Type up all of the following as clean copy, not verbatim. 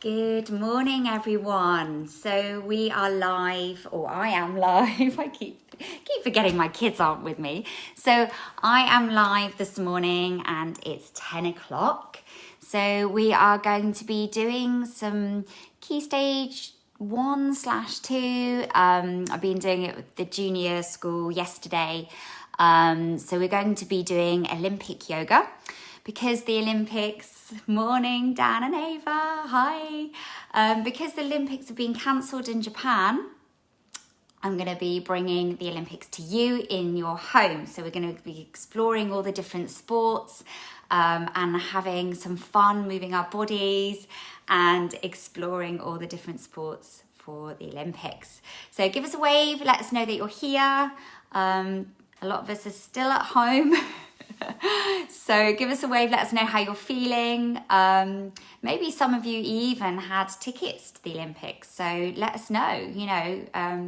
Good morning, everyone. So we are live, or I am live. I keep forgetting my kids aren't with me. So I am live this morning and it's 10 o'clock. So we are going to be doing some Key Stage 1/2. I've been doing it with the junior school yesterday. So we're going to be doing Olympic yoga. Because the Olympics, morning Dan and Ava, hi. Because the Olympics have been cancelled in Japan, I'm going to be bringing the Olympics to you in your home. So we're going to be exploring all the different sports and having some fun moving our bodies and exploring all the different sports for the Olympics. So give us a wave, let us know that you're here. A lot of us are still at home. So give us a wave, let us know how you're feeling. Maybe some of you even had tickets to the Olympics, so let us know.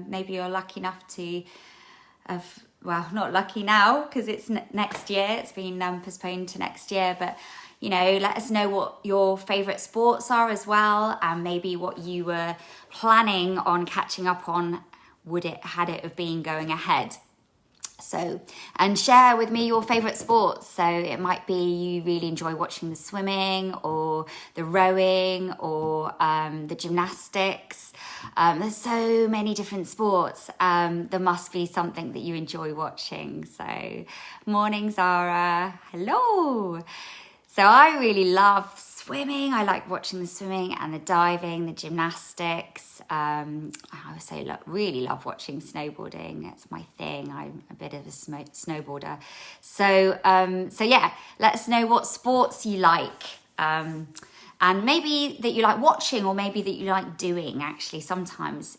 Maybe you're lucky enough to have, well, not lucky now because it's next year, it's been postponed to next year, but let us know what your favourite sports are as well, and maybe what you were planning on catching up on had it have been going ahead. So, and share with me your favourite sports. So it might be you really enjoy watching the swimming or the rowing or the gymnastics. There's so many different sports. There must be something that you enjoy watching. So, morning Zara, hello. So I really love swimming. I like watching the swimming and the diving, the gymnastics. I also really love watching snowboarding. It's my thing. I'm a bit of a snowboarder. So yeah, let us know what sports you like. And maybe that you like watching, or maybe that you like doing. Actually, sometimes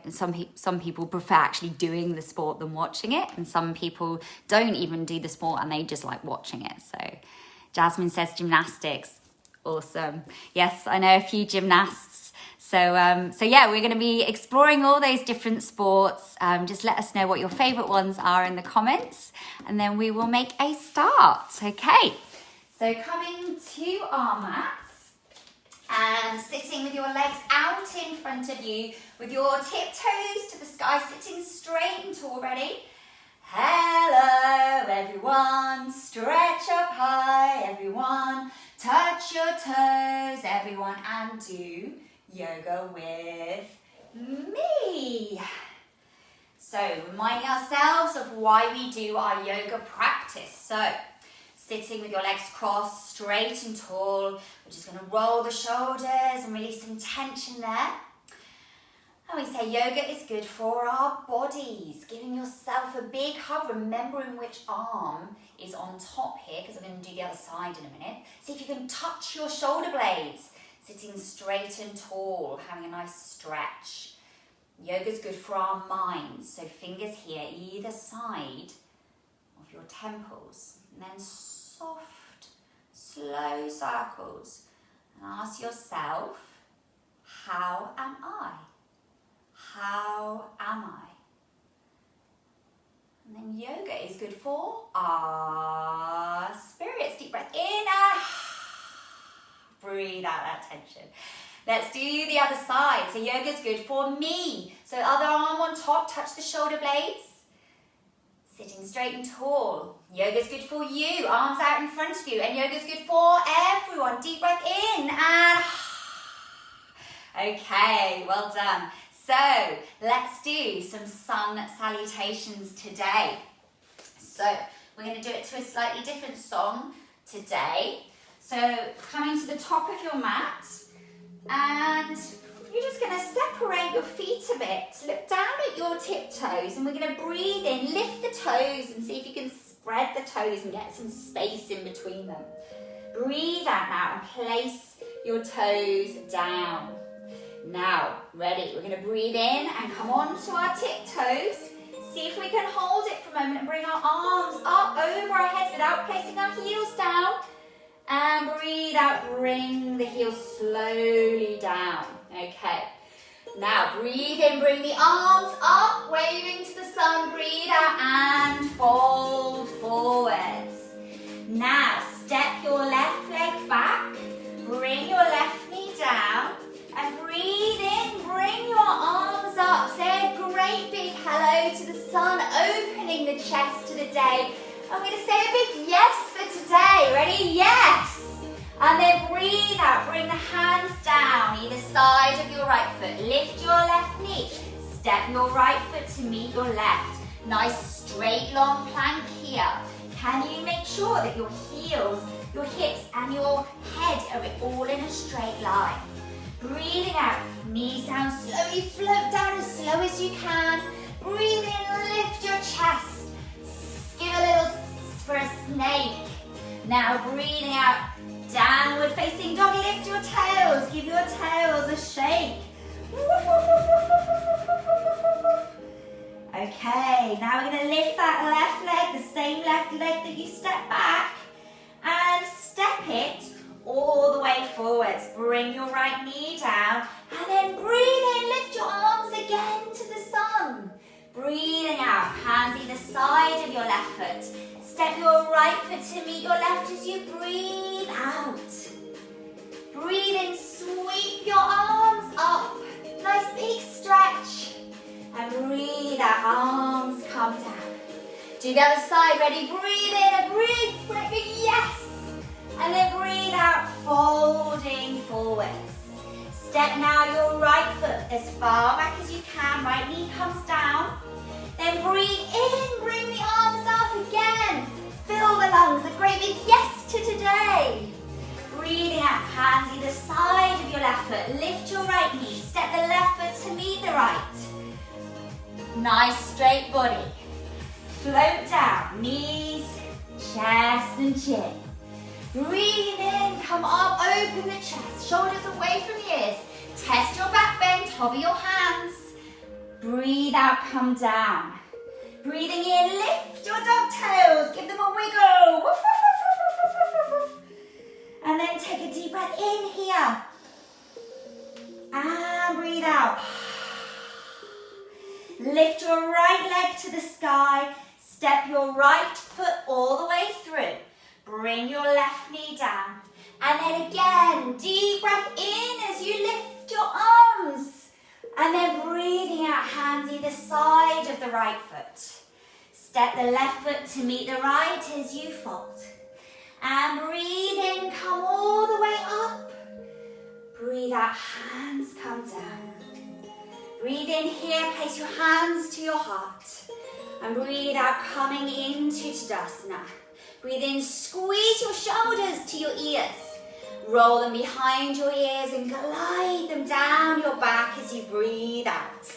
some people prefer actually doing the sport than watching it, and some people don't even do the sport and they just like watching it. So Jasmine says gymnastics. Awesome. Yes, I know a few gymnasts. So yeah, we're going to be exploring all those different sports. Just let us know what your favorite ones are in the comments, and then we will make a start. Okay, so coming to our mats and sitting with your legs out in front of you with your tiptoes to the sky, sitting straight and tall. Ready? Hello everyone, stretch up high everyone, touch your toes everyone, and do yoga with me. So reminding ourselves of why we do our yoga practice. So sitting with your legs crossed, straight and tall. We're just going to roll the shoulders and release some tension there. And we say yoga is good for our bodies. Giving yourself a big hug, remembering which arm is on top here, because I'm going to do the other side in a minute. See if you can touch your shoulder blades. Sitting straight and tall, having a nice stretch. Yoga is good for our minds. So fingers here, either side of your temples. And then soft, slow circles. And ask yourself, how am I? How am I? And then yoga is good for our spirits. Deep breath in and breathe out that tension. Let's do the other side. So yoga is good for me. So other arm on top, touch the shoulder blades. Sitting straight and tall. Yoga is good for you. Arms out in front of you. And yoga is good for everyone. Deep breath in and okay, well done. So let's do some sun salutations today. So we're going to do it to a slightly different song today. So coming to the top of your mat, and you're just going to separate your feet a bit. Look down at your tiptoes, and we're going to breathe in, lift the toes, and see if you can spread the toes and get some space in between them. Breathe out now and place your toes down. Now, ready, we're going to breathe in and come on to our tiptoes. See if we can hold it for a moment and bring our arms up over our heads without placing our heels down. And breathe out, bring the heels slowly down. Okay, now breathe in, bring the arms up, waving to the sun. Breathe out and fold forwards. Now, step your left leg back, bring your left knee day. I'm going to say a big yes for today. Ready? Yes. And then breathe out. Bring the hands down either side of your right foot. Lift your left knee. Step your right foot to meet your left. Nice straight long plank here. Can you make sure that your heels, your hips and your head are all in a straight line? Breathing out. Knees down. Slowly float down as slow as you can. Breathe in. Lift your chest. Give a little for a snake. Now breathing out. Downward facing dog, lift your tails, give your tails a shake. Okay, now we're going to lift that left leg, the same left leg that you step back, and step it all the way forwards. Bring your right knee down, and then breathe in, lift your arms again to the sun. Breathing out, hands either side of your left foot. Step your right foot to meet your left as you breathe out. Breathe in, sweep your arms up. Nice big stretch. And breathe out, arms come down. Do the other side, ready? Breathe in and breathe, yes. And then breathe out, folding forwards. Step now your right foot as far back as you can. Right knee comes down. Then breathe in, bring the arms up again. Fill the lungs, a great big yes to today. Breathing out, hands either side of your left foot. Lift your right knee, step the left foot to meet the right. Nice straight body. Float down, knees, chest and chin. Breathe in, come up, open the chest, shoulders away from the ears. Test your back bend, hover your hands. Breathe out, come down. Breathing in, lift your dog tails, give them a wiggle. Woof, woof, woof, woof, woof, woof, woof, woof. And then take a deep breath in here. And breathe out. Lift your right leg to the sky. Step your right foot all the way through. Bring your left knee down. And then again, deep breath in as you lift your arms. And then breathing out, hands either side of the right foot. Step the left foot to meet the right as you fold. And breathe in, come all the way up. Breathe out, hands come down. Breathe in here, place your hands to your heart. And breathe out, coming into Tadasana. Breathe in, squeeze your shoulders to your ears. Roll them behind your ears and glide them down your back as you breathe out.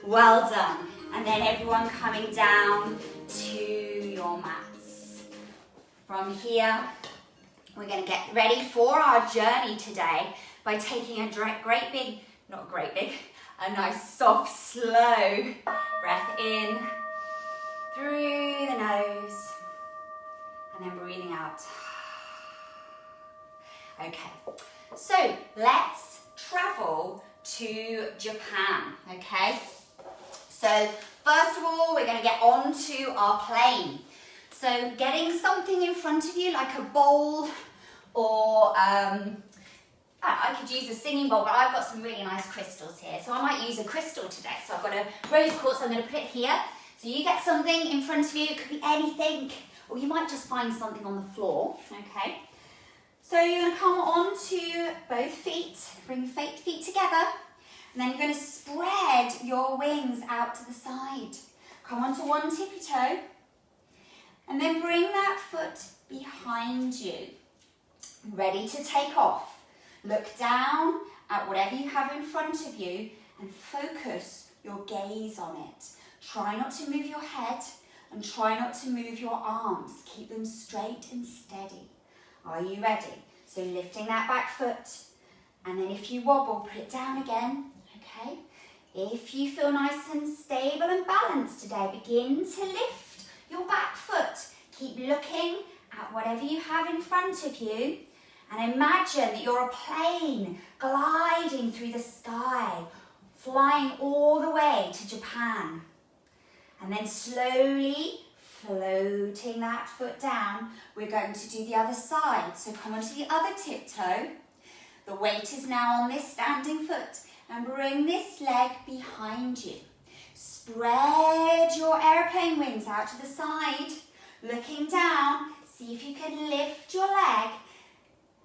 Well done. And then everyone coming down to your mats. From here, we're going to get ready for our journey today by taking a a nice soft, slow breath in through the nose and then breathing out. Okay, so let's travel to Japan, okay? So first of all, we're going to get onto our plane. So getting something in front of you like a bowl or I could use a singing bowl, but I've got some really nice crystals here. So I might use a crystal today. So I've got a rose quartz, I'm going to put it here. So you get something in front of you, it could be anything, or you might just find something on the floor, okay? So you're going to come onto both feet, bring your feet together, and then you're going to spread your wings out to the side. Come onto one tippy toe, and then bring that foot behind you, ready to take off. Look down at whatever you have in front of you and focus your gaze on it. Try not to move your head and try not to move your arms. Keep them straight and steady. Are you ready? So lifting that back foot, and then if you wobble, put it down again, okay? If you feel nice and stable and balanced today, begin to lift your back foot. Keep looking at whatever you have in front of you, and imagine that you're a plane gliding through the sky, flying all the way to Japan. And then slowly floating that foot down, we're going to do the other side. So come onto the other tiptoe. The weight is now on this standing foot, and bring this leg behind you. Spread your airplane wings out to the side. Looking down, see if you can lift your leg.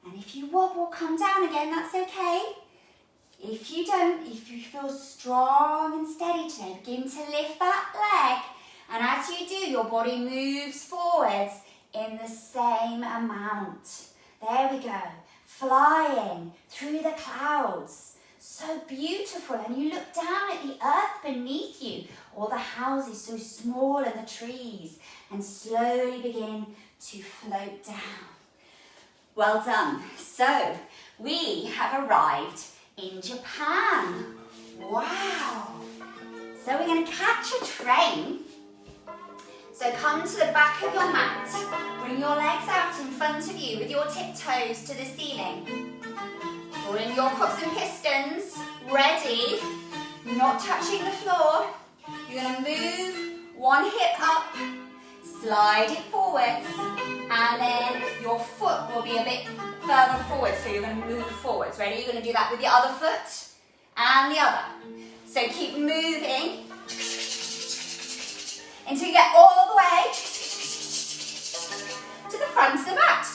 And if you wobble, come down again, that's okay. If you don't, if you feel strong and steady today, begin to lift that leg. And as you do, your body moves forwards in the same amount. There we go, flying through the clouds. So beautiful. And you look down at the earth beneath you, all the houses so small and the trees, and slowly begin to float down. Well done. So we have arrived in Japan. Wow. So we're going to catch a train. So come to the back of your mat. Bring your legs out in front of you with your tiptoes to the ceiling. Bring your quads and pistons. Ready. Not touching the floor. You're going to move one hip up. Slide it forwards. And then your foot will be a bit further forward. So you're going to move forwards. Ready? You're going to do that with the other foot and the other. So keep moving until you get all the way to the front of the mat.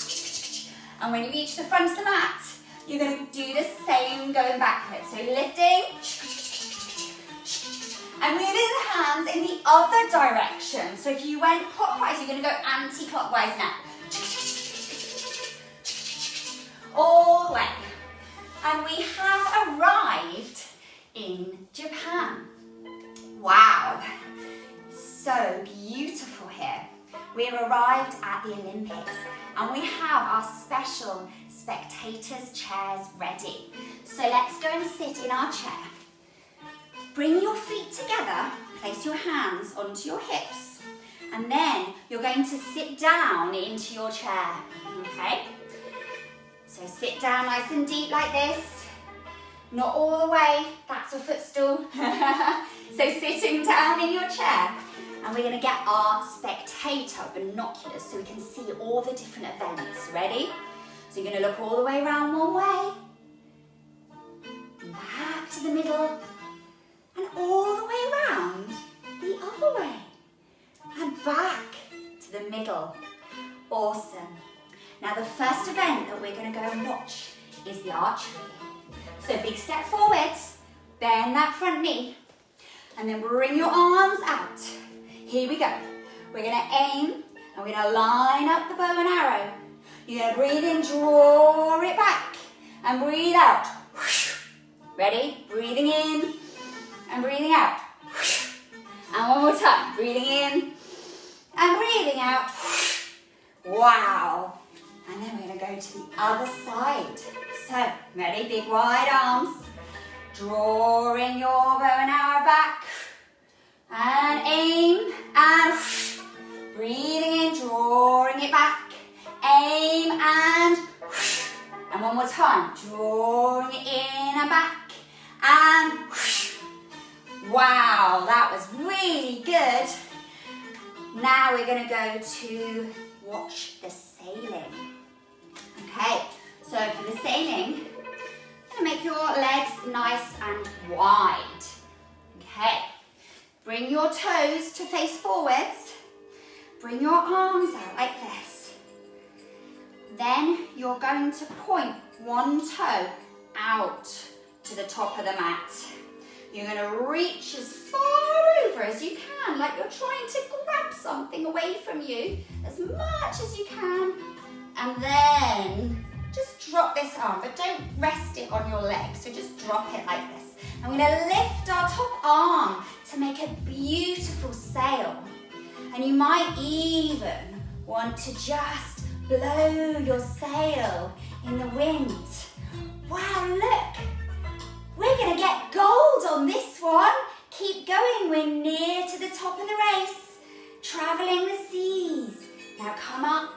And when you reach the front of the mat, you're going to do the same going backwards. So lifting and moving the hands in the other direction. So if you went clockwise, you're going to go anti-clockwise now. All the way. And we have arrived in Japan. Wow. So beautiful here. We've arrived at the Olympics and we have our special spectators chairs ready. So let's go and sit in our chair. Bring your feet together, place your hands onto your hips, and then you're going to sit down into your chair, okay? So sit down nice and deep like this. Not all the way, that's a footstool. So sitting down in your chair. And we're going to get our spectator binoculars so we can see all the different events. Ready? So you're going to look all the way around one way, back to the middle, and all the way around the other way, and back to the middle. Awesome. Now the first event that we're going to go and watch is the archery. So big step forwards, bend that front knee, and then bring your arms out. Here we go. We're going to aim and we're going to line up the bow and arrow. You're going to breathe in, draw it back, and breathe out. Ready? Breathing in and breathing out. And one more time. Breathing in and breathing out. Wow. And then we're going to go to the other side. So, ready? Big wide arms. Drawing your bow and arrow back. And aim and breathing in, drawing it back. Aim and one more time, drawing it in and back. And wow, that was really good. Now we're going to go to watch the sailing. Okay, so for the sailing, you're going to make your legs nice and wide. Okay. Bring your toes to face forwards. Bring your arms out like this. Then you're going to point one toe out to the top of the mat. You're going to reach as far over as you can, like you're trying to grab something away from you as much as you can. And then just drop this arm, but don't rest it on your leg. So just drop it like this. And we're going to lift our top arm to make a beautiful sail. And you might even want to just blow your sail in the wind. Wow, look! We're going to get gold on this one. Keep going, we're near to the top of the race. Travelling the seas. Now come up,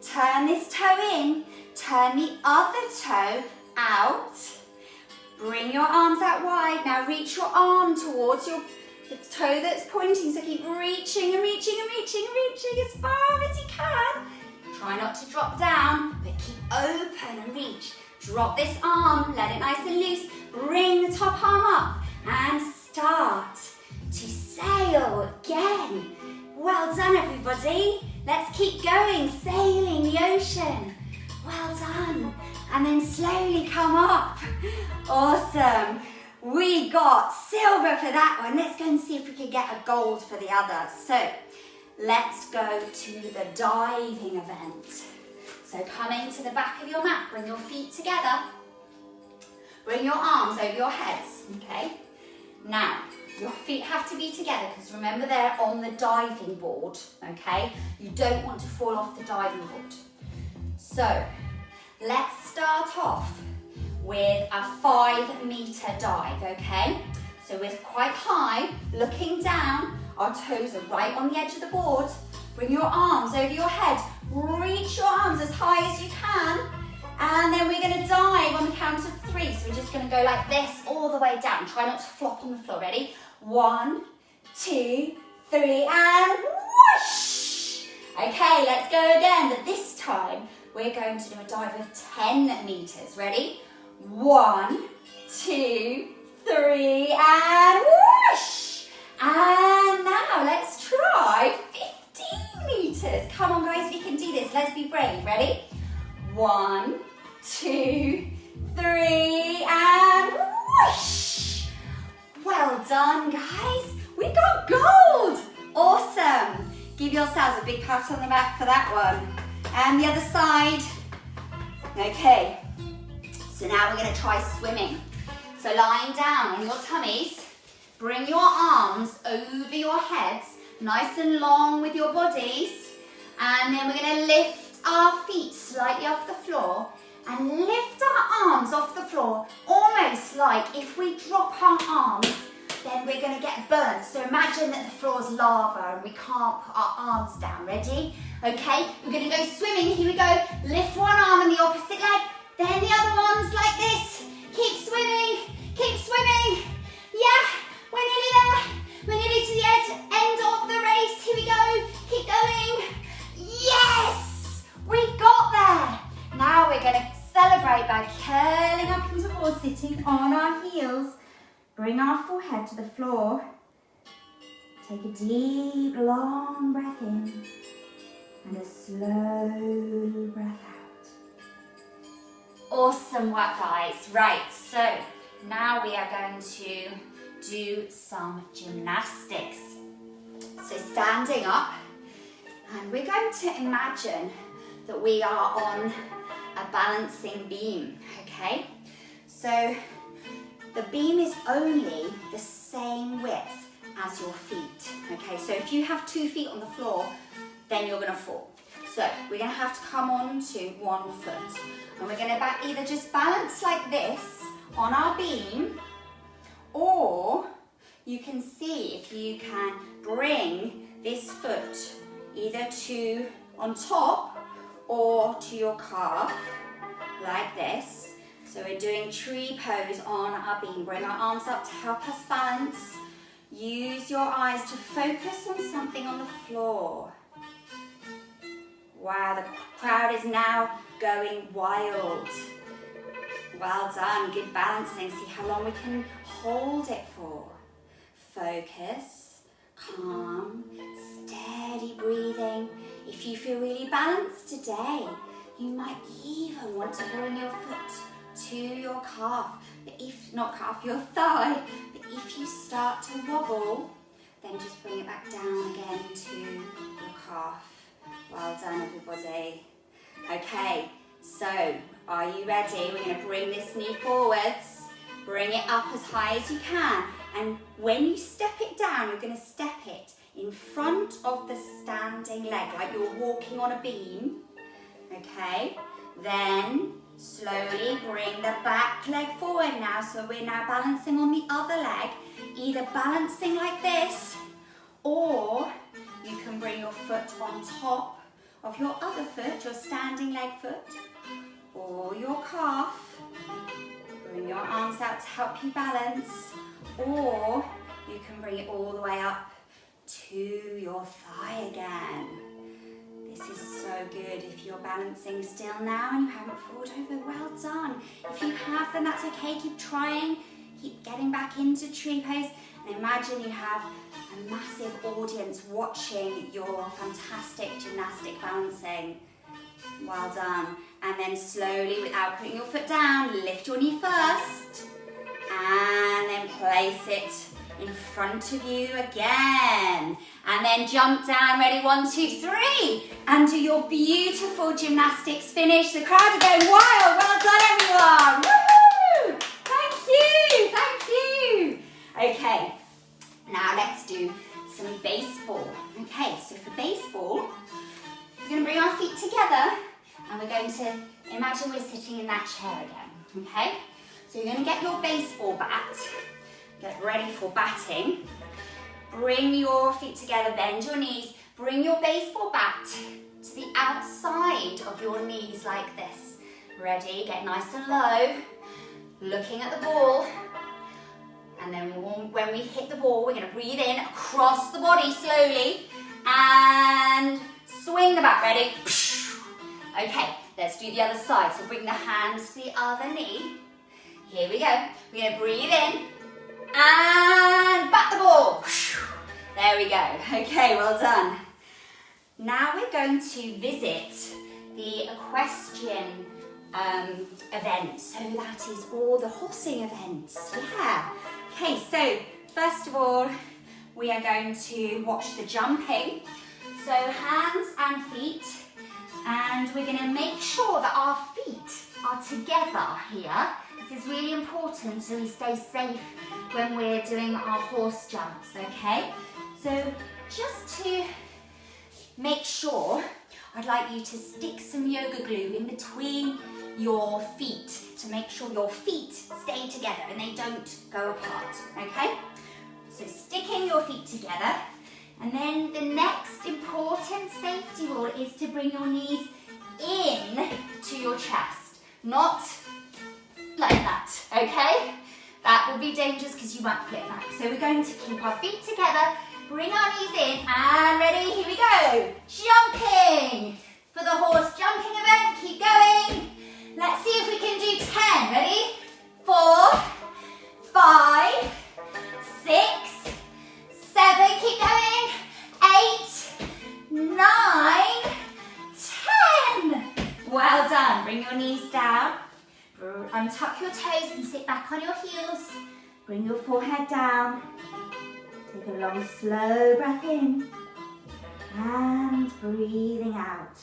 turn this toe in, turn the other toe out. Bring your arms out wide. Now reach your arm towards the toe that's pointing. So keep reaching and reaching and reaching and reaching as far as you can. Try not to drop down, but keep open and reach. Drop this arm, let it nice and loose. Bring the top arm up and start to sail again. Well done, everybody. Let's keep going, sailing the ocean. Well done. And then slowly come up. Awesome. We got silver for that one. Let's go and see if we can get a gold for the other. So let's go to the diving event. So come into the back of your mat, bring your feet together. Bring your arms over your heads, okay? Now, your feet have to be together because remember they're on the diving board, okay? You don't want to fall off the diving board. So let's start off with a 5-meter dive, okay? So we're quite high, looking down, our toes are right on the edge of the board. Bring your arms over your head, reach your arms as high as you can, and then we're gonna dive on the count of 3. So we're just gonna go like this all the way down. Try not to flop on the floor, ready? 1, 2, 3, and whoosh! Okay, let's go again, but this time we're going to do a dive of 10 meters, ready? 1, 2, 3, and whoosh! And now let's try 15 meters. Come on guys, we can do this. Let's be brave. Ready? 1, 2, 3, and whoosh! Well done guys. We got gold. Awesome. Give yourselves a big pat on the back for that one. And the other side. Okay. So now we're going to try swimming. So lying down on your tummies, bring your arms over your heads, nice and long with your bodies, and then we're going to lift our feet slightly off the floor and lift our arms off the floor, almost like if we drop our arms, then we're going to get burnt. So imagine that the floor's lava and we can't put our arms down. Ready? Okay, we're going to go swimming. Here we go. Lift one arm and the opposite leg. Then the other one's like this. Keep swimming, keep swimming. Yeah, we're nearly there. We're nearly to the end of the race. Here we go, keep going. Yes, we got there. Now we're going to celebrate by curling up into a ball, sitting on our heels. Bring our forehead to the floor. Take a deep, long breath in and a slow breath out. Awesome work guys. Right, so now we are going to do some gymnastics. So standing up, and we're going to imagine that we are on a balancing beam, okay? So the beam is only the same width as your feet, okay? So if you have 2 feet on the floor, then you're gonna fall. So we're going to have to come on to 1 foot. And we're going to either just balance like this on our beam, or you can see if you can bring this foot either to on top or to your calf, like this. So we're doing tree pose on our beam. Bring our arms up to help us balance. Use your eyes to focus on something on the floor. Wow, the crowd is now going wild. Well done, good balancing. See how long we can hold it for. Focus, calm, steady breathing. If you feel really balanced today, you might even want to bring your foot to your calf. But if not calf, your thigh. But if you start to wobble, then just bring it back down again to your calf. Well done, everybody. Okay, so are you ready? We're going to bring this knee forwards, bring it up as high as you can, and when you step it down, you're going to step it in front of the standing leg, like you're walking on a beam, okay? Then slowly bring the back leg forward now, so we're now balancing on the other leg, either balancing like this, or you can bring your foot on top of your other foot, your standing leg foot, or your calf. Bring your arms out to help you balance, or you can bring it all the way up to your thigh again. This is so good. If you're balancing still now and you haven't fallen over, well done. If you have, then that's okay. Keep trying. keep getting back into tree pose. And imagine you have a massive audience watching your fantastic gymnastic balancing. Well done. And then slowly, without putting your foot down, lift your knee first. And then place it in front of you again. And then jump down, ready, 1, 2, 3. And do your beautiful gymnastics finish. The crowd are going wild. Well done, everyone. Woohoo! Thank you, thank you. Okay, now let's do some baseball. Okay, so for baseball, we're going to bring our feet together and we're going to imagine we're sitting in that chair again, okay? So you're going to get your baseball bat, get ready for batting. Bring your feet together, bend your knees, bring your baseball bat to the outside of your knees like this. Ready, get nice and low, looking at the ball. And then when we hit the ball, we're going to breathe in across the body slowly and swing the bat, ready? Okay, let's do the other side. So bring the hands to the other knee. Here we go. We're going to breathe in and bat the ball. There we go. Okay, well done. Now we're going to visit the equestrian event. So that is all the horsing events. Yeah. Okay, so first of all, we are going to watch the jumping. So hands and feet. And we're going to make sure that our feet are together here. This is really important so we stay safe when we're doing our horse jumps, okay? So just to make sure, I'd like you to stick some yoga glue in between your feet to make sure your feet stay together and they don't go apart, okay? So sticking your feet together. And then the next important safety rule is to bring your knees in to your chest, not like that, okay? That will be dangerous because you might flip back. So we're going to keep our feet together, bring our knees in, and ready, here we go. Jumping for the horse jumping event, keep going. Let's see if we can do 10, ready? 4, 5, 6, 7, keep going, 8, 9, 10. Well done, bring your knees down, untuck your toes and sit back on your heels. Bring your forehead down, take a long slow breath in and breathing out.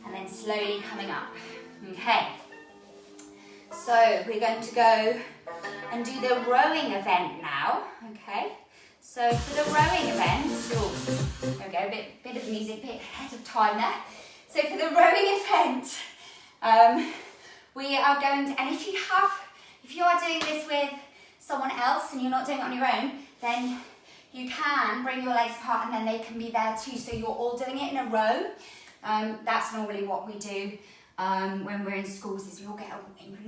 And then slowly coming up, okay. So we're going to go and do the rowing event now, okay? So for the rowing event, there we go, a bit of music, a bit ahead of time there. So for the rowing event, we are going to, and if you are doing this with someone else and you're not doing it on your own, then you can bring your legs apart and then they can be there too. So you're all doing it in a row. That's normally what we do when we're in schools, is we all get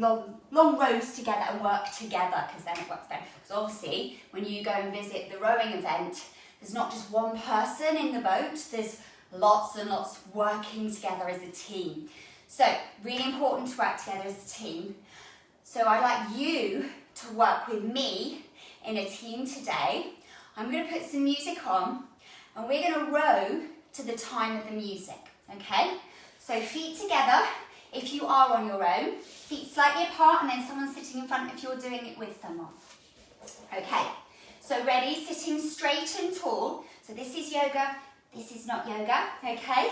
long rows together and work together, because then it works better. Because obviously, when you go and visit the rowing event, there's not just one person in the boat, there's lots and lots working together as a team. So really important to work together as a team. So I'd like you to work with me in a team today. I'm going to put some music on and we're going to row to the time of the music, okay? So feet together if you are on your own, feet slightly apart, and then someone sitting in front if you're doing it with someone. Okay, so ready, sitting straight and tall. So this is yoga, this is not yoga, okay?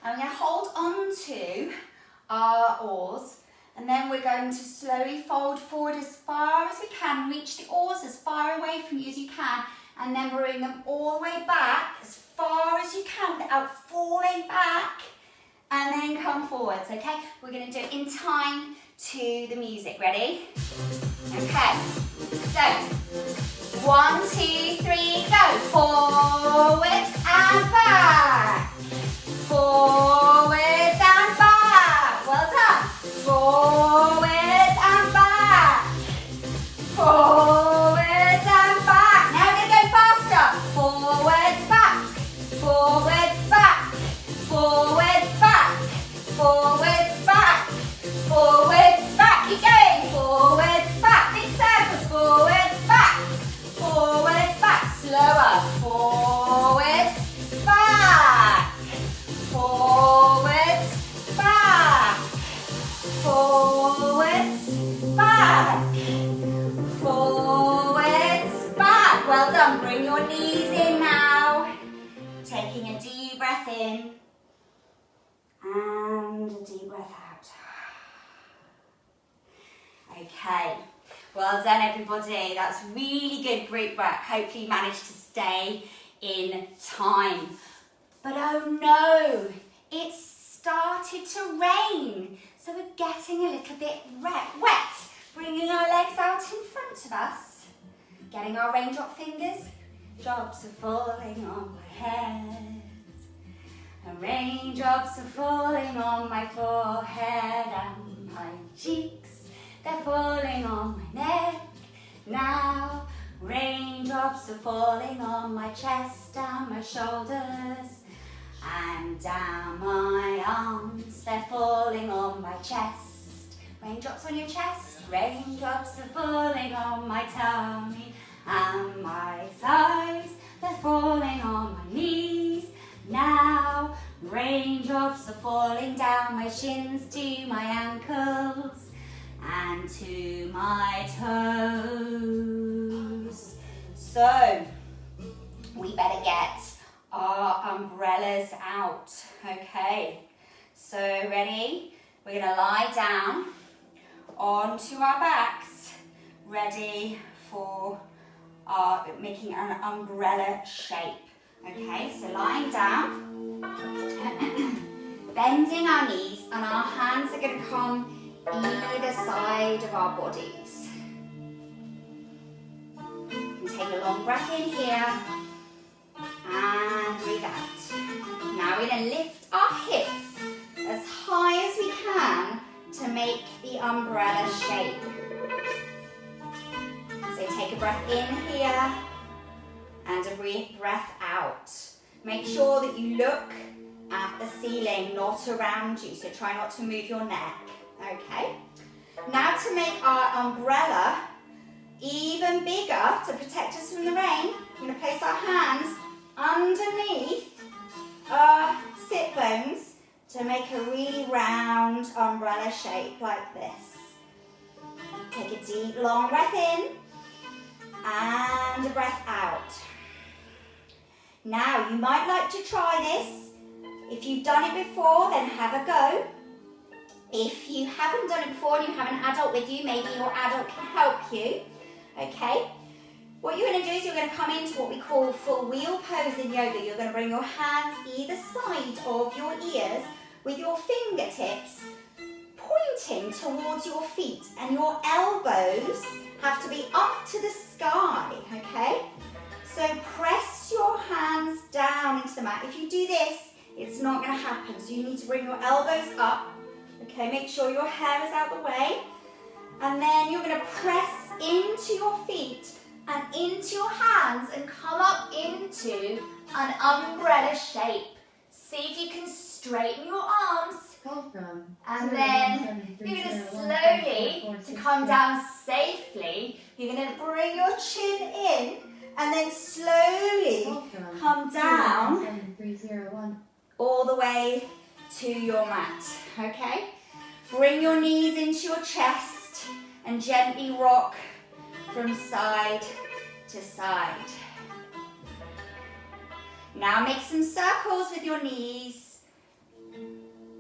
And we're going to hold on to our oars, and then we're going to slowly fold forward as far as we can, reach the oars as far away from you as you can, and then bring them all the way back as far as you can without falling back, and then come forwards, okay? We're going to do it in time to the music. Ready? Okay, so 1, 2, 3, go. Forwards and back. Forwards and back. Well done. Forwards and back. Forwards and back. Now we're going to go faster. Forwards, back. Forwards, back. Forwards, back. Forwards, back. Forwards, back. Keep going. Okay, well done everybody. That's really good group work. Hopefully you managed to stay in time. But oh no, it's started to rain. So we're getting a little bit wet. Bringing our legs out in front of us. Getting our raindrop fingers. Drops are falling on my head. And raindrops are falling on my forehead and my cheeks. They're falling on my neck now. Raindrops are falling on my chest, down my shoulders, and down my arms. They're falling on my chest. Raindrops on your chest. Raindrops are falling on my tummy and my thighs. They're falling on my knees now. Raindrops are falling down my shins to my ankles and to my toes. So we better get our umbrellas out. Okay, so ready? We're gonna lie down onto our backs, ready for making an umbrella shape. Okay, so lying down, bending our knees, and our hands are going to come either side of our bodies. And take a long breath in here and breathe out. Now we're going to lift our hips as high as we can to make the umbrella shape. So take a breath in here and a breath out. Make sure that you look at the ceiling, not around you. So try not to move your neck. Okay. Now to make our umbrella even bigger to protect us from the rain, we're going to place our hands underneath our sit bones to make a really round umbrella shape like this. Take a deep, long breath in and a breath out. Now, you might like to try this. If you've done it before, then have a go. If you haven't done it before and you have an adult with you, maybe your adult can help you. Okay? What you're going to do is you're going to come into what we call full wheel pose in yoga. You're going to bring your hands either side of your ears with your fingertips pointing towards your feet, and your elbows have to be up to the sky, okay? So press your hands down into the mat. If you do this, it's not going to happen. So you need to bring your elbows up, okay? Make sure your hair is out the way. And then you're going to press into your feet and into your hands and come up into an umbrella shape. See if you can straighten your arms. And then you're going to slowly, to come down safely, you're going to bring your chin in and then slowly come down all the way to your mat, okay? Bring your knees into your chest and gently rock from side to side. Now make some circles with your knees,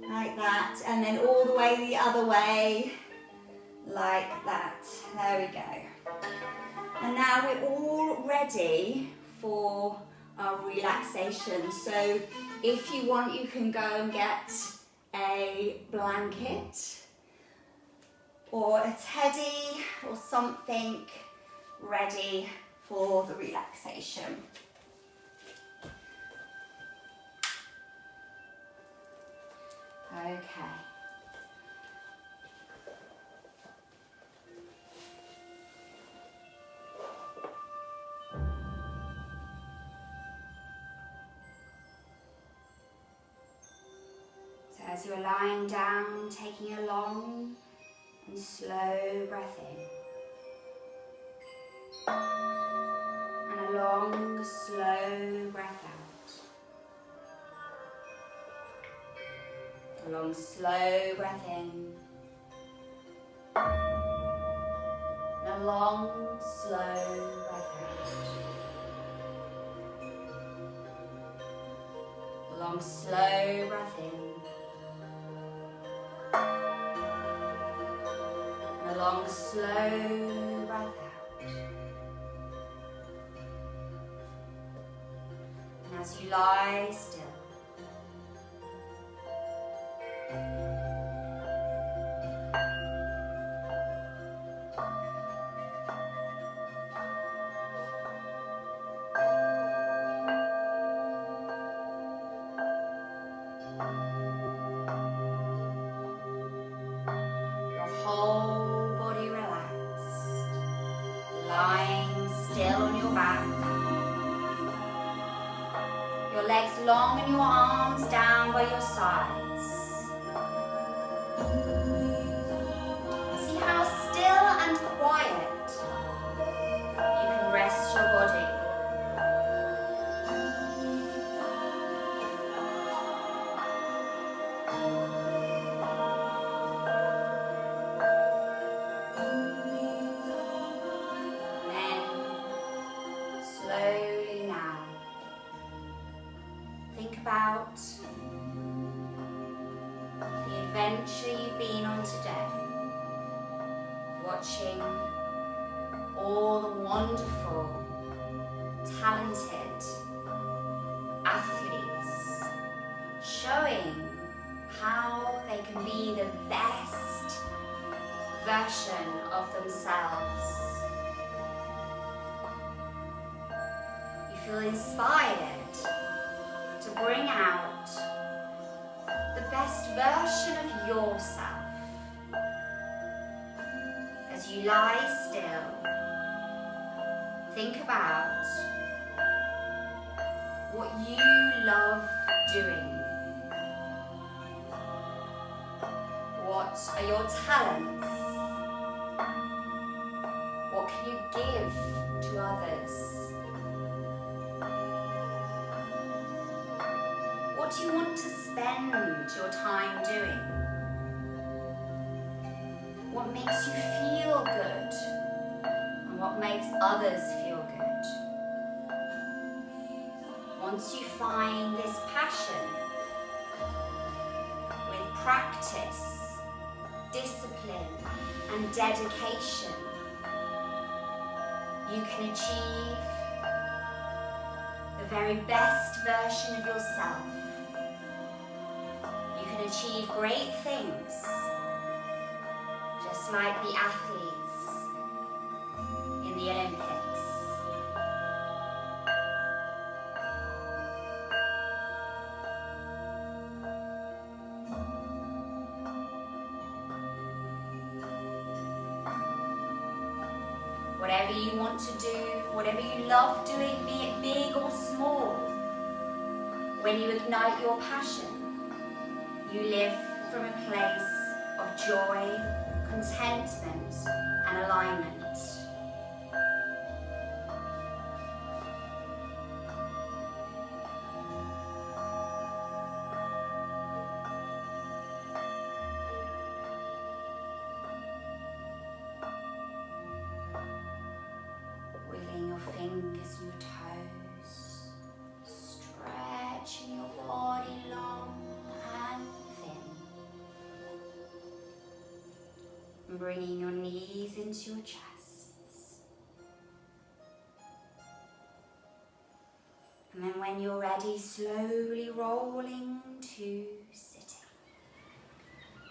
like that, and then all the way the other way, like that. There we go. And now we're all ready for our relaxation. So if you want, you can go and get a blanket or a teddy or something ready for the relaxation. Okay. So as you're lying down, taking a long and slow breath in. And a long, slow breath out. A long, slow breath in. And a long, slow breath out. A long, slow breath in. And a long, slow breath out. And as you lie still, whole body relaxed, lying still on your back, your legs long and your arms down by your sides. See how still and quiet you can rest your body. Slowly now, think about the adventure you've been on today, watching all the wonderful, talented athletes showing how they can be the best version of themselves. Feel inspired to bring out the best version of yourself as you lie still. Think about what you love doing. What are your talents? What can you give to others? What do you want to spend your time doing? What makes you feel good? And what makes others feel good? Once you find this passion, with practice, discipline, and dedication, you can achieve the very best version of yourself. Achieve great things, just like the athletes in the Olympics. Whatever you want to do, whatever you love doing, be it big or small, when you ignite your passion, you live from a place of joy, contentment, and alignment. Wiggling your fingers and your toes, stretching your body long and thin. Bringing your knees into your chests. And then when you're ready, slowly rolling to sitting.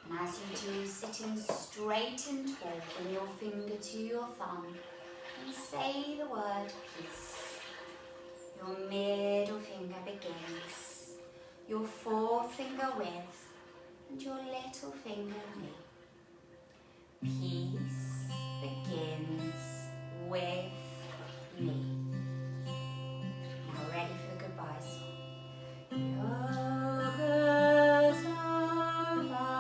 And as you do, sitting straight and tall, bring your finger to your thumb and say the word peace. Your middle finger begins, your forefinger with, and your little finger me. Peace begins with me. Now ready for the goodbye song. Yoga's over,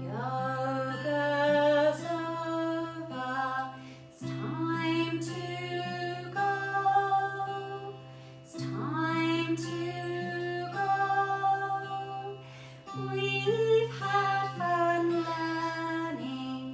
yoga's over. It's time to go, it's time to go. We've had fun learning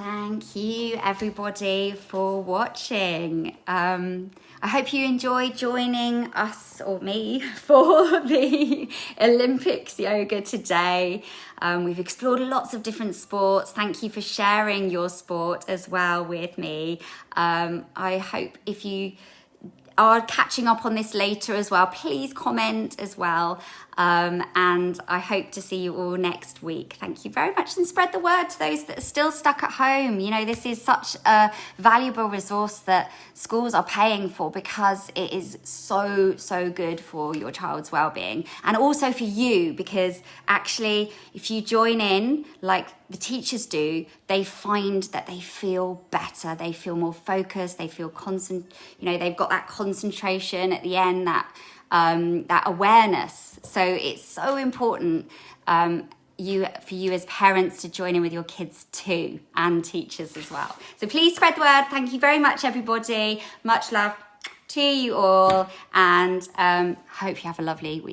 Thank you, everybody, for watching. I hope you enjoyed joining us, or me, for the Olympics yoga today. We've explored lots of different sports. Thank you for sharing your sport as well with me. I hope if you are catching up on this later as well, please comment as well. And I hope to see you all next week. Thank you very much, and spread the word to those that are still stuck at home. You know, this is such a valuable resource that schools are paying for, because it is so good for your child's well-being, and also for you, because actually if you join in like the teachers do, they find that they feel better, they feel more focused, they feel they've got that concentration at the end, that awareness. So it's so important for you as parents to join in with your kids too, and teachers as well. So please spread the word. Thank you very much, everybody. Much love to you all, and hope you have a lovely week.